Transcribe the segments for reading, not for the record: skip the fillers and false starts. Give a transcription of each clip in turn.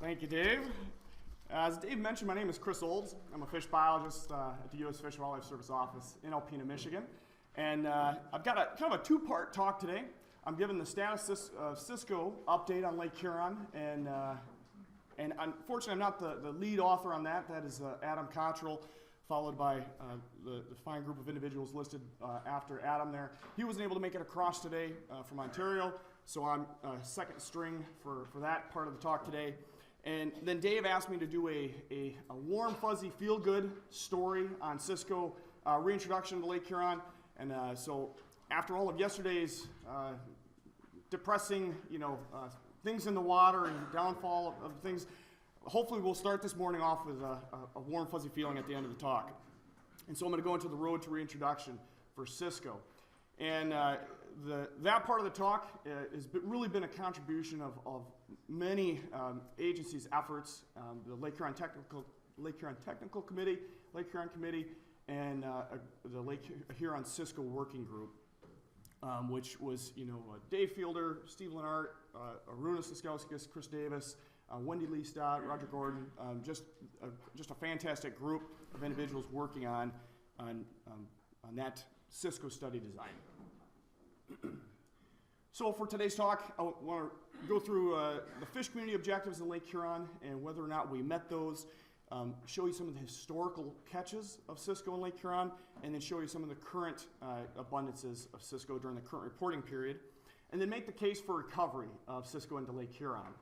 Thank you, Dave. As Dave mentioned, my name is Chris Olds. I'm a fish biologist at the U.S. Fish and Wildlife Service office in Alpena, Michigan. And I've got a kind of a two-part talk today. I'm giving the status of Cisco update on Lake Huron, and unfortunately I'm not the lead author on that. That is Adam Cottrell, followed by the fine group of individuals listed after Adam there. He wasn't able to make it across today from Ontario, so I'm second string for that part of the talk today. And then Dave asked me to do a warm, fuzzy, feel-good story on Cisco reintroduction to Lake Huron. And so after all of yesterday's depressing, things in the water and downfall of things, hopefully we'll start this morning off with a warm, fuzzy feeling at the end of the talk. And so I'm going to go into the road to reintroduction for Cisco. And that part of the talk has really been a contribution of many agencies' efforts, the Lake Huron Technical Committee, Lake Huron Committee, and the Lake Huron Cisco Working Group, which was Dave Fielder, Steve Lennart, Aruna Siskowskis, Chris Davis, Wendy Lee Stott, Roger Gordon, just a fantastic group of individuals working on that Cisco study design. So for today's talk, I want to go through the fish community objectives in Lake Huron and whether or not we met those, show you some of the historical catches of Cisco in Lake Huron, and then show you some of the current abundances of Cisco during the current reporting period, and then make the case for recovery of Cisco into Lake Huron.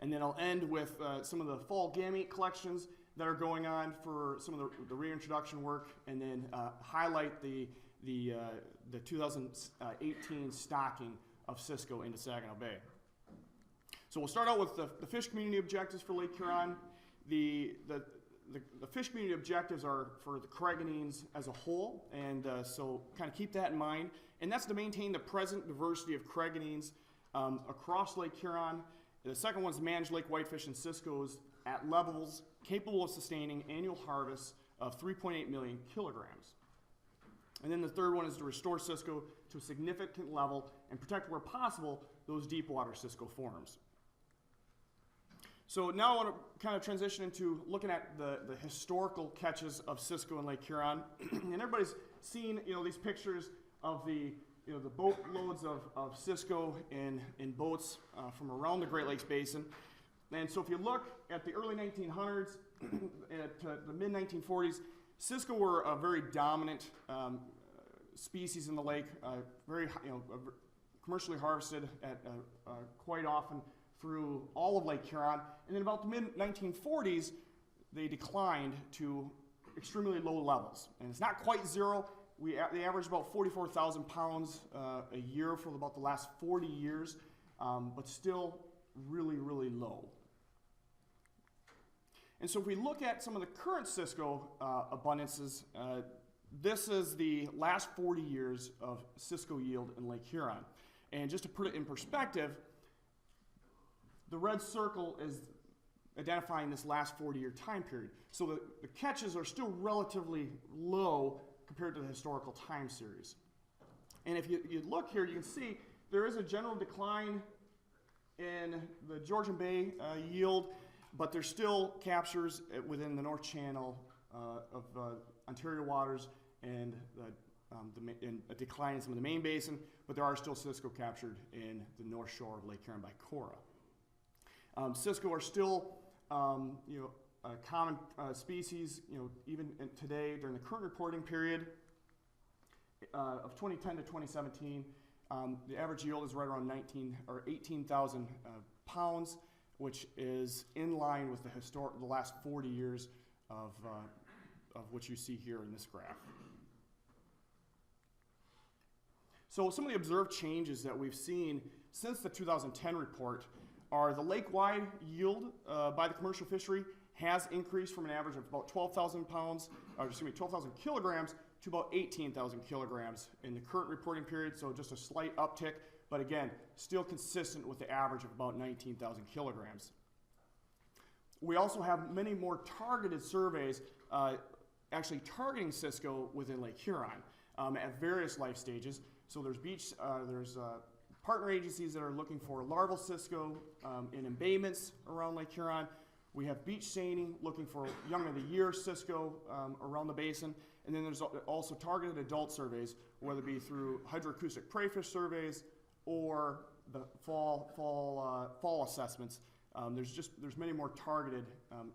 And then I'll end with some of the fall gamete collections that are going on for some of the reintroduction work, and then highlight the 2018 stocking of Cisco into Saginaw Bay. So we'll start out with the fish community objectives for Lake Huron. The fish community objectives are for the Craigellines as a whole, and so kind of keep that in mind. And that's to maintain the present diversity of Craigellines across Lake Huron. The second one is to manage lake whitefish and Ciscoes at levels capable of sustaining annual harvests of 3.8 million kilograms. And then the third one is to restore Cisco to a significant level and protect where possible those deep water Cisco forms. So now I want to kind of transition into looking at the historical catches of Cisco in Lake Huron. And everybody's seen these pictures of the boat loads of Cisco in boats from around the Great Lakes Basin. And so if you look at the early 1900s at the mid 1940s, Cisco were a very dominant species in the lake, very commercially harvested at quite often through all of Lake Huron. And then about the mid 1940s, they declined to extremely low levels. And it's not quite zero. They averaged about 44,000 pounds a year for about the last 40 years, but still really, really low. And so if we look at some of the current Cisco abundances, this is the last 40 years of Cisco yield in Lake Huron. And just to put it in perspective, the red circle is identifying this last 40-year time period. So the catches are still relatively low compared to the historical time series. And if you look here, you can see there is a general decline in the Georgian Bay yield, but there's still captures within the North Channel of Ontario waters and a decline in some of the main basin, but there are still Cisco captured in the North Shore of Lake Huron by Cora. Cisco are still a common species, even today during the current reporting period of 2010 to 2017. The average yield is right around 18,000 pounds, which is in line with the last 40 years of what you see here in this graph. So some of the observed changes that we've seen since the 2010 report are the lake-wide yield by the commercial fishery has increased from an average of about 12,000 kilograms to about 18,000 kilograms in the current reporting period, so just a slight uptick, but again, still consistent with the average of about 19,000 kilograms. We also have many more targeted surveys actually targeting Cisco within Lake Huron at various life stages. So there's partner agencies that are looking for larval cisco in embayments around Lake Huron. We have beach seining looking for young of the year cisco around the basin. And then there's also targeted adult surveys, whether it be through hydroacoustic prey fish surveys or the fall assessments. There's many more targeted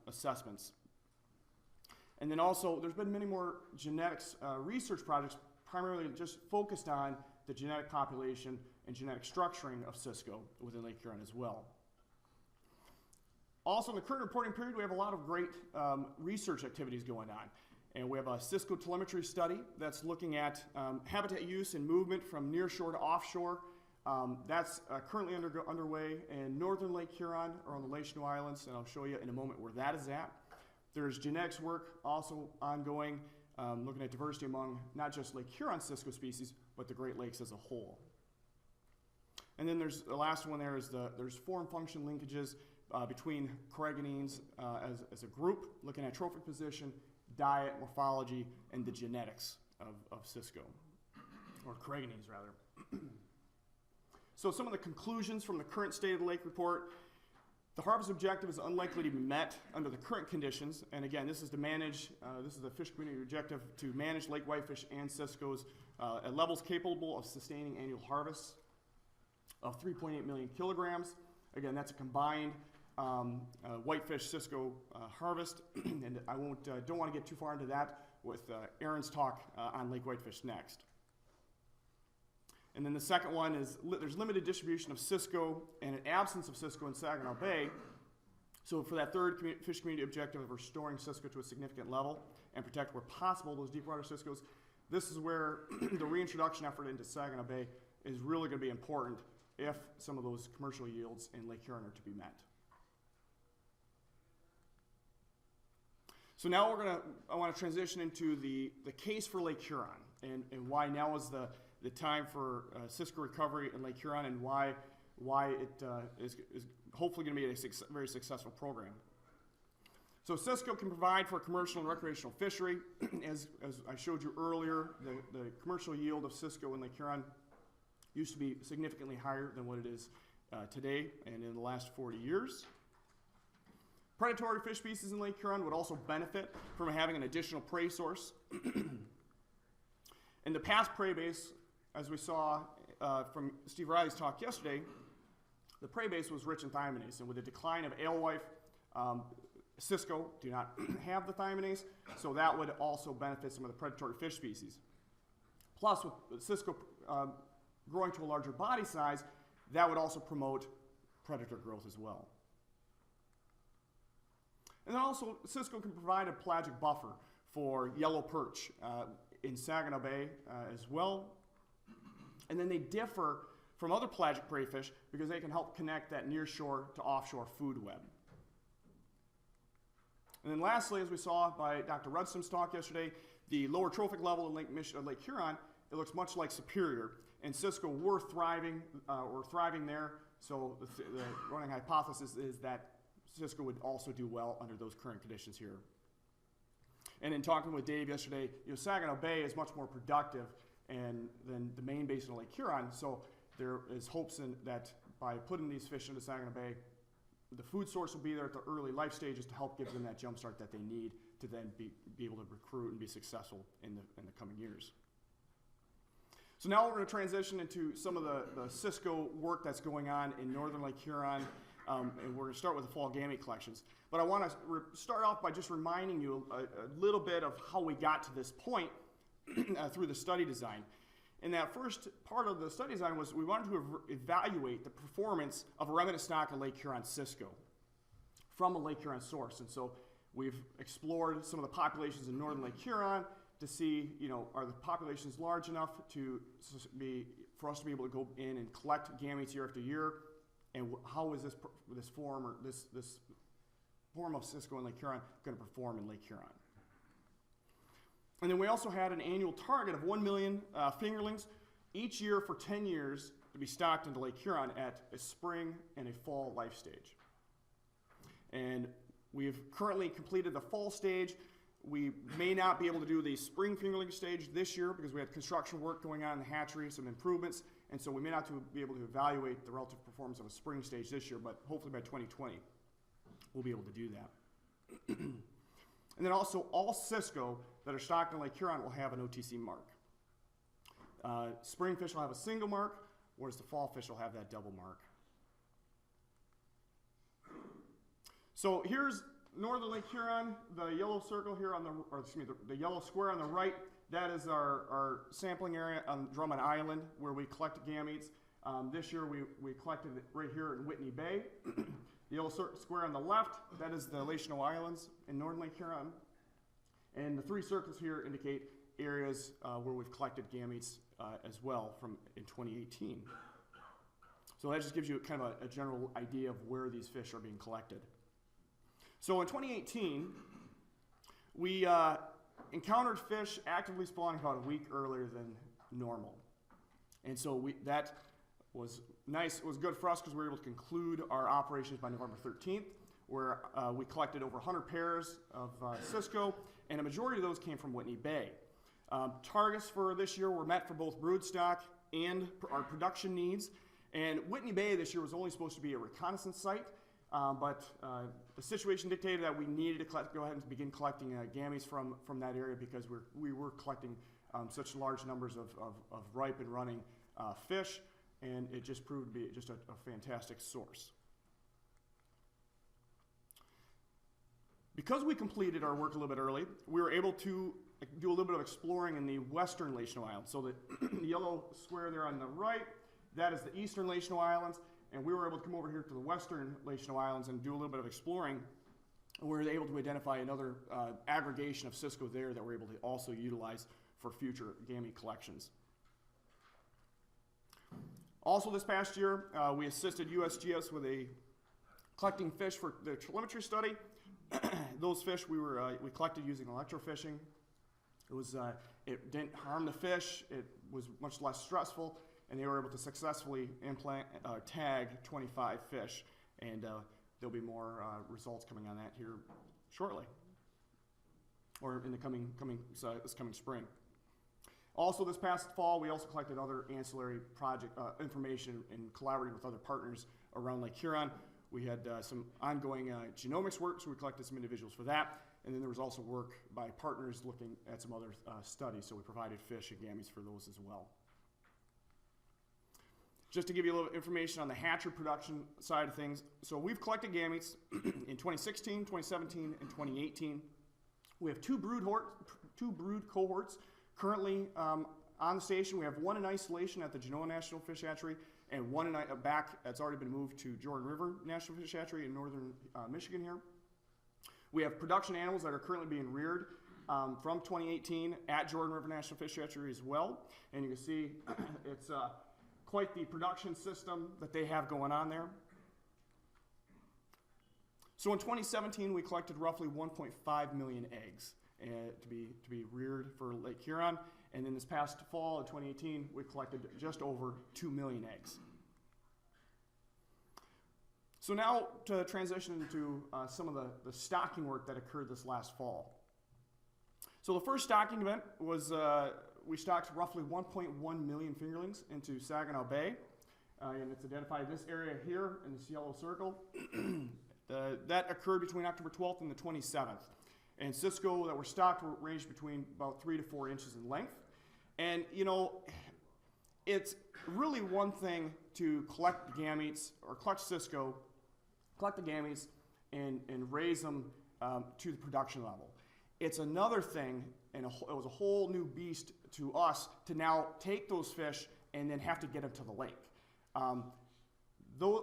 assessments. And then also there's been many more genetics research projects primarily just focused on the genetic population and genetic structuring of cisco within Lake Huron as well. Also in the current reporting period, we have a lot of great research activities going on. And we have a cisco telemetry study that's looking at habitat use and movement from nearshore to offshore. That's currently underway in northern Lake Huron around the Lake Islands, and I'll show you in a moment where that is at. There's genetics work also ongoing, looking at diversity among not just Lake Huron cisco species, but the Great Lakes as a whole. And then there's the last one there is there's form-function linkages between cragganines as a group, looking at trophic position, diet, morphology, and the genetics of cisco, or cragganines rather. So some of the conclusions from the current State of the Lake report: the harvest objective is unlikely to be met under the current conditions, and again, this is to manage, this is the fish community objective to manage lake whitefish and ciscos at levels capable of sustaining annual harvests of 3.8 million kilograms. Again, that's a combined whitefish cisco harvest, and I don't want to get too far into that with Aaron's talk on lake whitefish next. And then the second one is there's limited distribution of cisco and an absence of cisco in Saginaw Bay. So for that third fish community objective of restoring cisco to a significant level and protect where possible those deep water ciscos, this is where the reintroduction effort into Saginaw Bay is really going to be important if some of those commercial yields in Lake Huron are to be met. So now I want to transition into the case for Lake Huron and why now is the time for cisco recovery in Lake Huron and why it is hopefully going to be a very successful program. So cisco can provide for a commercial and recreational fishery. As I showed you earlier, the commercial yield of cisco in Lake Huron used to be significantly higher than what it is today and in the last 40 years. Predatory fish species in Lake Huron would also benefit from having an additional prey source. In the past prey base, as we saw from Steve Riley's talk yesterday, the prey base was rich in thiomanase, and with the decline of alewife, cisco do not have the thiomanase, so that would also benefit some of the predatory fish species. Plus, with cisco growing to a larger body size, that would also promote predator growth as well. And then also, cisco can provide a pelagic buffer for yellow perch in Saginaw Bay as well. And then they differ from other pelagic prey fish because they can help connect that nearshore to offshore food web. And then lastly, as we saw by Dr. Rudstom's talk yesterday, the lower trophic level in Lake Huron, it looks much like Superior. And cisco were thriving there, so the running hypothesis is that cisco would also do well under those current conditions here. And in talking with Dave yesterday, Saginaw Bay is much more productive than the main basin of Lake Huron, so there is hopes that by putting these fish into Saginaw Bay, the food source will be there at the early life stages to help give them that jump start that they need to then be able to recruit and be successful in the coming years. So now we're going to transition into some of the cisco work that's going on in northern Lake Huron, and we're going to start with the fall gamete collections. But I want to start off by just reminding you a little bit of how we got to this point through the study design. And that first part of the study design was we wanted to evaluate the performance of a remnant stock of Lake Huron cisco from a Lake Huron source. And so we've explored some of the populations in northern Lake Huron to see, are the populations large enough for us to be able to go in and collect gametes year after year, and how is this form of cisco in Lake Huron going to perform in Lake Huron? And then we also had an annual target of 1 million fingerlings each year for 10 years to be stocked into Lake Huron at a spring and a fall life stage. And we've currently completed the fall stage. We may not be able to do the spring fingerling stage this year because we had construction work going on in the hatchery, some improvements, and so we may not be able to evaluate the relative performance of a spring stage this year, but hopefully by 2020, we'll be able to do that. And then also, all cisco that are stocked in Lake Huron will have an OTC mark. Spring fish will have a single mark, whereas the fall fish will have that double mark. So here's northern Lake Huron, the yellow circle here on the yellow square on the right. That is our sampling area on Drummond Island where we collect gametes. This year we collected it right here in Whitney Bay. The yellow square on the left, that is the Lachino Islands in northern Lake Huron. And the three circles here indicate areas where we've collected gametes as well in 2018. So that just gives you kind of a general idea of where these fish are being collected. So in 2018, we encountered fish actively spawning about a week earlier than normal. And so that was nice. It was good for us because we were able to conclude our operations by November 13th, where we collected over 100 pairs of cisco, and a majority of those came from Whitney Bay. Targets for this year were met for both broodstock and our production needs. And Whitney Bay this year was only supposed to be a reconnaissance site, but the situation dictated that we needed to go ahead and begin collecting gametes from that area because we were collecting such large numbers of ripe and running fish, and it just proved to be just a fantastic source. Because we completed our work a little bit early, we were able to do a little bit of exploring in the western Lachino Islands. So the yellow square there on the right, that is the eastern Lachino Islands, and we were able to come over here to the western Lachino Islands and do a little bit of exploring. And we were able to identify another aggregation of cisco there that we're able to also utilize for future gamete collections. Also this past year, we assisted USGS with collecting fish for the telemetry study. Those fish we collected using electrofishing. It didn't harm the fish. It was much less stressful, and they were able to successfully tag 25 fish, and there'll be more results coming on that here shortly, or in the this coming spring. Also, this past fall, we also collected other ancillary project information and collaborated with other partners around Lake Huron. We had some ongoing genomics work, so we collected some individuals for that. And then there was also work by partners looking at some other studies, so we provided fish and gametes for those as well. Just to give you a little information on the hatchery production side of things, so we've collected gametes in 2016, 2017, and 2018. We have two brood cohorts currently on the station. We have one in isolation at the Genoa National Fish Hatchery, and one back that's already been moved to Jordan River National Fish Hatchery in northern Michigan here. We have production animals that are currently being reared from 2018 at Jordan River National Fish Hatchery as well. And you can see it's quite the production system that they have going on there. So in 2017, we collected roughly 1.5 million eggs to be reared for Lake Huron. And then this past fall in 2018, we collected just over 2 million eggs. So now to transition into some of the stocking work that occurred this last fall. So the first stocking event was we stocked roughly 1.1 million fingerlings into Saginaw Bay. And it's identified this area here in this yellow circle. That occurred between October 12th and the 27th. And cisco that were stocked ranged between about 3 to 4 inches in length. And you know, it's really one thing to collect gametes or collect cisco, collect the gametes and raise them to the production level. It's another thing, and it was a whole new beast to us to now take those fish and then have to get them to the lake.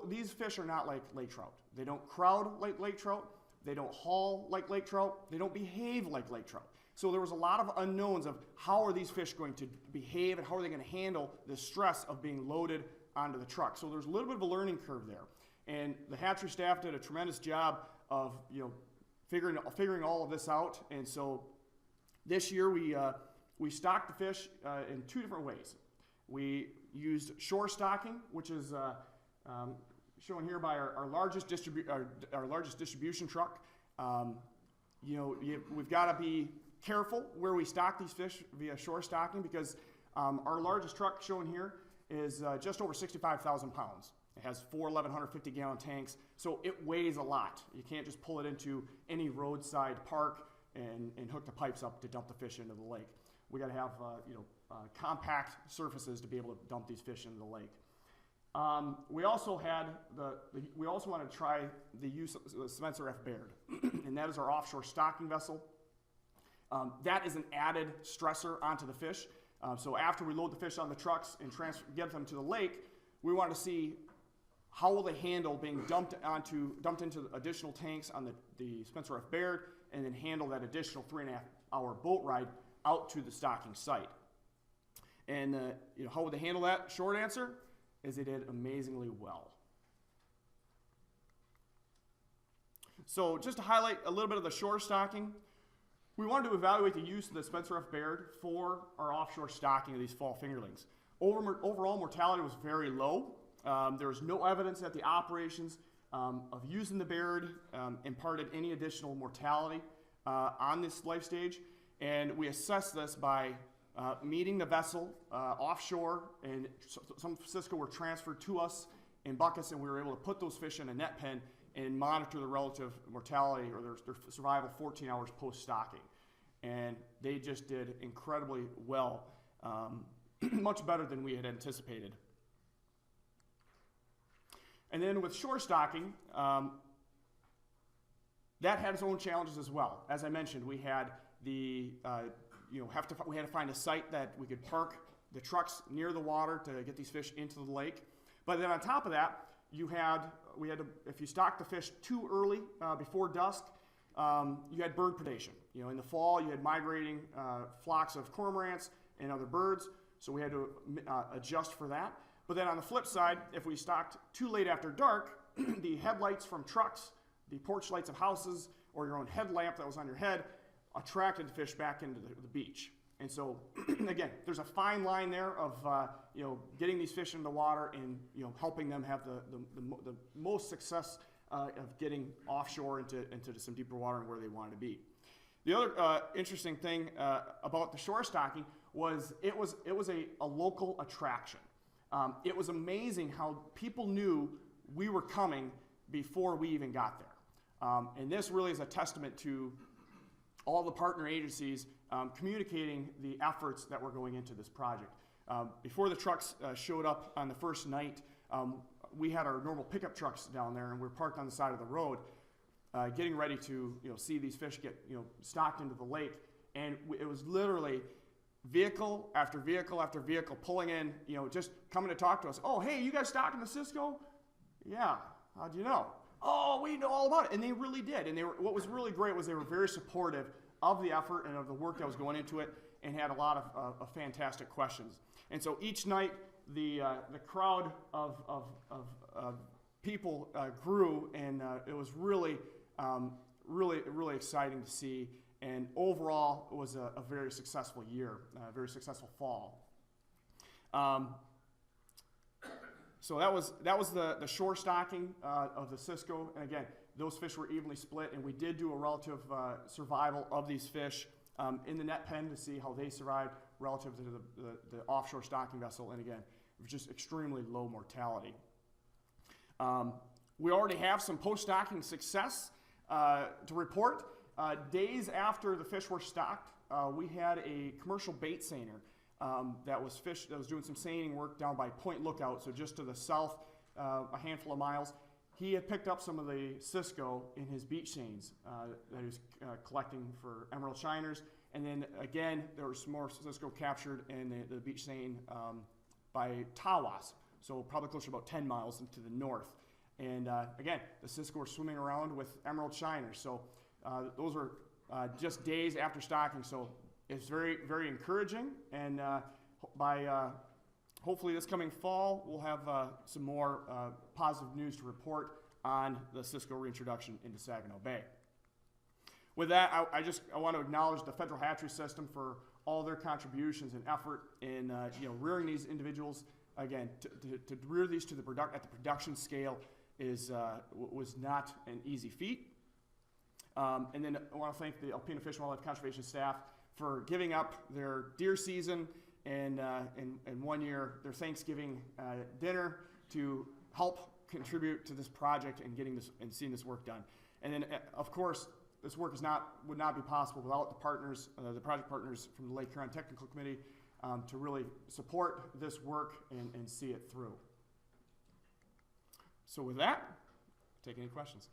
These fish are not like lake trout. They don't crowd like lake trout. They don't haul like lake trout. They don't behave like lake trout. So there was a lot of unknowns of how are these fish going to behave and how are they going to handle the stress of being loaded onto the truck. So there's a little bit of a learning curve there. And the hatchery staff did a tremendous job of figuring all of this out. And so this year we stocked the fish in 2 different ways. We used shore stocking, which is shown here by our largest distribution truck. We've got to be careful where we stock these fish via shore stocking because our largest truck shown here is just over 65,000 pounds. It has 4 1,150-gallon tanks, so it weighs a lot. You can't just pull it into any roadside park and hook the pipes up to dump the fish into the lake. We got to have compact surfaces to be able to dump these fish into the lake. We also wanted to try the use of the Spencer F. Baird, and that is our offshore stocking vessel. That is an added stressor onto the fish. So after we load the fish on the trucks and get them to the lake, we want to see how will they handle being dumped into additional tanks on the Spencer F. Baird, and then handle that additional 3.5-hour boat ride out to the stocking site. And how would they handle that? Short answer is they did amazingly well. So just to highlight a little bit of the shore stocking, we wanted to evaluate the use of the Spencer F. Baird for our offshore stocking of these fall fingerlings. Overall mortality was very low. There was no evidence that the operations of using the Baird imparted any additional mortality on this life stage, and we assessed this by meeting the vessel offshore, and some Cisco were transferred to us in buckets, and we were able to put those fish in a net pen and monitor the relative mortality or their survival 14 hours post-stocking. And they just did incredibly well, much better than we had anticipated. And then with shore stocking, that had its own challenges as well. As I mentioned, we had we had to find a site that we could park the trucks near the water to get these fish into the lake. But then on top of that, if you stocked the fish too early before dusk, you had bird predation. In the fall, you had migrating flocks of cormorants and other birds, so we had to adjust for that. But then on the flip side, if we stocked too late after dark, the headlights from trucks, the porch lights of houses, or your own headlamp that was on your head attracted the fish back into the beach. And so, again, there's a fine line there of getting these fish in the water and helping them have the most success of getting offshore into some deeper water and where they want to be. The other interesting thing about the shore stocking was it was a local attraction. It was amazing how people knew we were coming before we even got there. And this really is a testament to all the partner agencies communicating the efforts that were going into this project. Before the trucks showed up on the first night, we had our normal pickup trucks down there, and we were parked on the side of the road, getting ready to see these fish get stocked into the lake. And it was literally vehicle after vehicle after vehicle pulling in, just coming to talk to us. Oh, hey, you guys stocking the Cisco? Yeah. How'd you know? Oh, we know all about it. And they really did. And what was really great was they were very supportive of the effort and of the work that was going into it, and had a lot of fantastic questions. And so each night, the crowd of people grew, and it was really exciting to see. And overall, it was a very successful year, a very successful fall. So that was the shore stocking of the Cisco. And again, those fish were evenly split, and we did do a relative survival of these fish in the net pen to see how they survived relative to the offshore stocking vessel. And again, it was just extremely low mortality. We already have some post-stocking success to report. Days after the fish were stocked, we had a commercial bait seiner that was doing some seining work down by Point Lookout, so just to the south, a handful of miles. He had picked up some of the Cisco in his beach seines that he was collecting for emerald shiners, and then again there was some more Cisco captured in the beach seine by Tawas, so probably closer to about 10 miles into the north. And again, the Cisco were swimming around with emerald shiners. So those were just days after stocking. So it's very, very encouraging. And by hopefully this coming fall, we'll have some more positive news to report on the Cisco reintroduction into Saginaw Bay. With that, I want to acknowledge the Federal Hatchery System for all their contributions and effort in rearing these individuals. Again, to rear these at the production scale was not an easy feat. And then I want to thank the Alpena Fish and Wildlife Conservation staff for giving up their deer season and 1 year their Thanksgiving dinner to help contribute to this project and getting this and seeing this work done. And then, of course, this work would not be possible without the partners, the project partners from the Lake Huron Technical Committee, to really support this work and see it through. So with that, take any questions.